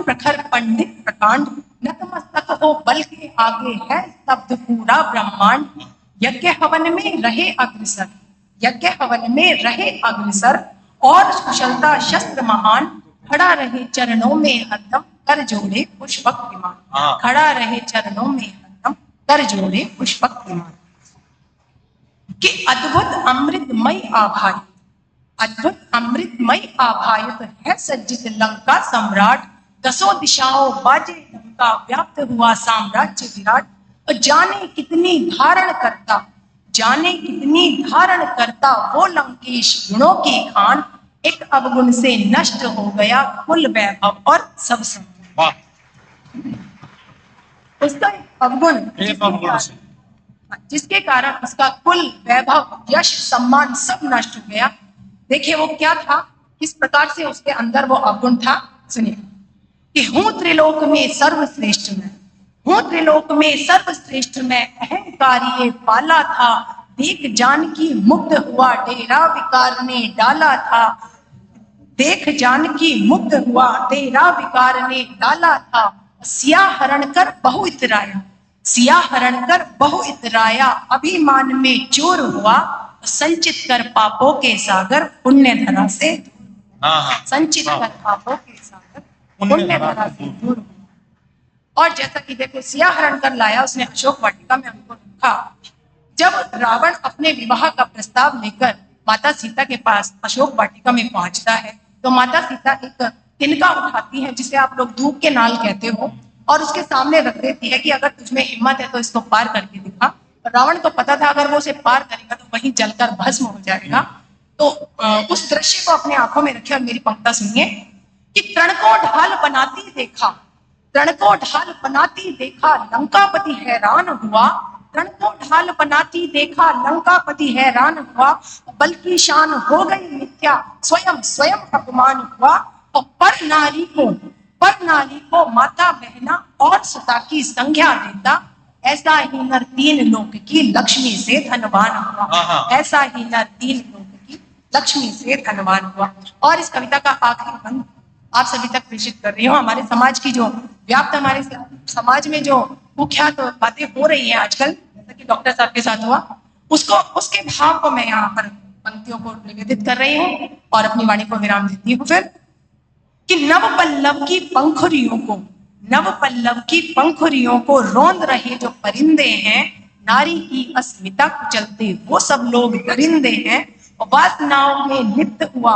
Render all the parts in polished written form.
प्रखर पंडित प्रकांड, नतमस्तक हो बल के आगे है स्तब्ध पूरा ब्रह्मांड। यज्ञ हवन में रहे अग्रसर, यज्ञ हवन में रहे अग्रसर, और कुशलता शस्त्र महान, खड़ा रहे चरणों में हरदम, कर जोड़े पुष्पक विमान। खड़ा रहे चरणों में हरदम, कर जोड़े पुष्पक विमान। कि अद्भुत अमृतमय आभायुत, अद्भुत अमृतमय आभायुत है सज्जित लंका सम्राट। दसों दिशाओं बाजे डंका, व्याप्त हुआ साम्राज्य विराट। जाने कितनी धारण करता, जाने कितनी धारण करता, वो लंकेश गुणों की खान। एक अवगुण से नष्ट हो गया कुल वैभव और सब सम्मान। उसका एक अवगुण जिसके कारण उसका कुल वैभव यश सम्मान सब नष्ट हो गया। देखिए वो क्या था, किस प्रकार से उसके अंदर वो अवगुण था, सुनिए। कि हूं त्रिलोक में सर्वश्रेष्ठ मैं, हूं त्रिलोक में सर्वश्रेष्ठ मैं, अहंकारी ये पाला था। देख जानकी मुग्ध हुआ डेरा विकार ने डाला था। देख जानकी मुग्ध हुआ डेरा विकार ने डाला था। सिया हरण कर बहु इतराया, सिया हरण कर बहु इतराया। अभिमान में चूर हुआ, संचित कर पापों के सागर, पुण्य धरा से संचित कर पापों के सागर, पुण्य धरा से दूर। और जैसा कि देखो सिया हरण कर लाया उसने अशोक वाटिका में, हमको रखा। जब रावण अपने विवाह का प्रस्ताव लेकर माता सीता के पास अशोक वाटिका में पहुंचता है, तो माता सीता एक तिनका उठाती है, जिसे आप लोग धूप के नाल कहते हो, और उसके सामने रख देती है कि अगर तुझमें हिम्मत है तो इसको पार करके दिखा। रावण को पता था अगर वो उसे पार करेगा तो वहीं जलकर भस्म हो जाएगा। तो उस दृश्य को अपने आंखों में रखे और मेरी पंक्ति सुनिए। कि तृण को ढाल बनाती देखा, तृण को ढाल बनाती देखा, लंकापति हैरान हुआ। तृण को ढाल बनाती देखा, लंकापति हैरान हुआ। बल्कि शान हो गई मिथ्या, स्वयं स्वयं अपमान हुआ। और पर नारी को माता बहना और सुता की संज्ञा देता। ऐसा ही नर तीन लोक की लक्ष्मी से धनवान हुआ, ऐसा ही नर तीन लोक की लक्ष्मी से धनवान हुआ। और इस कविता का आखिरी बंद आप सभी तक प्रेषित कर रही हूँ। हमारे समाज की जो व्याप्त, हमारे समाज में जो कुख्यात बातें हो रही हैं आजकल, जैसा कि डॉक्टर साहब के साथ हुआ, उसको, उसके भाव को मैं यहाँ पर पंक्तियों को निवेदित कर रही हूँ और अपनी वाणी को विराम देती हूँ। फिर कि नव पल्लव की पंखुड़ियों को, नव पल्लव की पंखुड़ियों को रोंद रहे जो परिंदे हैं। नारी की अस्मिता को चलते वो सब लोग दरिंदे हैं। वासनाओं में लिप्त हुआ,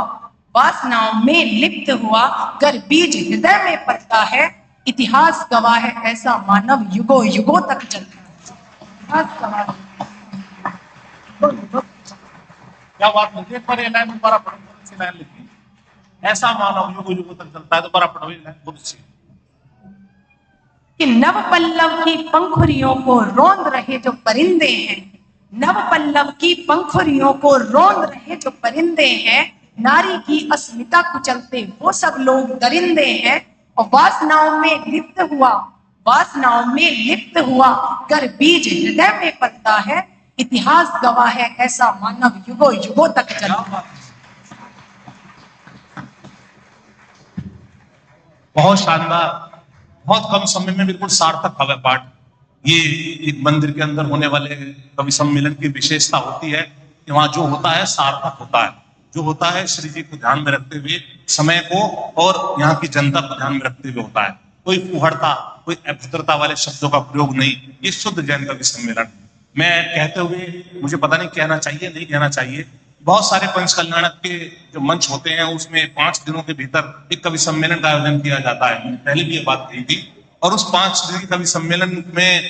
वासनाओं में लिप्त हुआ, गर बीज हृदय में पड़ता है। इतिहास गवाह है ऐसा मानव युगों युगों तक चलता है। इतिहास गवाह क्या बात है। एक बार ये लाइन दोबारा पढ़ो, अच्छी लाइन लिखी। ऐसा मानव युगों युगों तक चलता है, दोबारा पढ़ो ये लाइन, बहुत अच्छी। कि नव पल्लव की पंखुड़ियों को रोंद रहे जो परिंदे हैं, नव पल्लव की पंखुड़ियों को रोंद रहे जो परिंदे हैं। नारी की अस्मिता को चलते वो सब लोग दरिंदे हैं। और वासनाओं में लिप्त हुआ, वासनाओं में लिप्त हुआ, कर बीज हृदय में पड़ता है। इतिहास गवाह है ऐसा मानव युगों युगों तक चलता है। बहुत शानदार, बहुत कम समय में बिल्कुल सार्थक काव्य पाठ। ये एक मंदिर के अंदर होने वाले कवि सम्मेलन की विशेषता होती है कि वहां जो होता है सार्थक होता है, जो होता है श्री जी को ध्यान में रखते हुए, समय को और यहाँ की जनता को ध्यान में रखते हुए होता है। कोई फुहड़ता, कोई अभद्रता वाले शब्दों का प्रयोग नहीं। ये शुद्ध जैन कवि सम्मेलन। मैं कहते हुए मुझे पता नहीं कहना चाहिए नहीं कहना चाहिए, बहुत सारे पंच कल्याणक के जो मंच होते हैं उसमें 5 दिनों के भीतर एक कवि सम्मेलन का आयोजन किया जाता है। मैंने पहले भी ये बात कही थी। और उस 5 दिन के कवि सम्मेलन में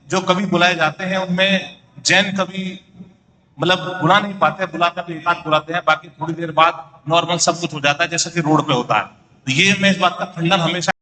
जो कवि बुलाए जाते हैं उनमें जैन कवि मतलब बुला नहीं पाते, बुलाते तो एकांत बुलाते हैं, बाकी थोड़ी देर बाद नॉर्मल सब कुछ हो जाता है जैसा कि रोड पे होता है। तो ये मैं इस बात का खंडन हमेशा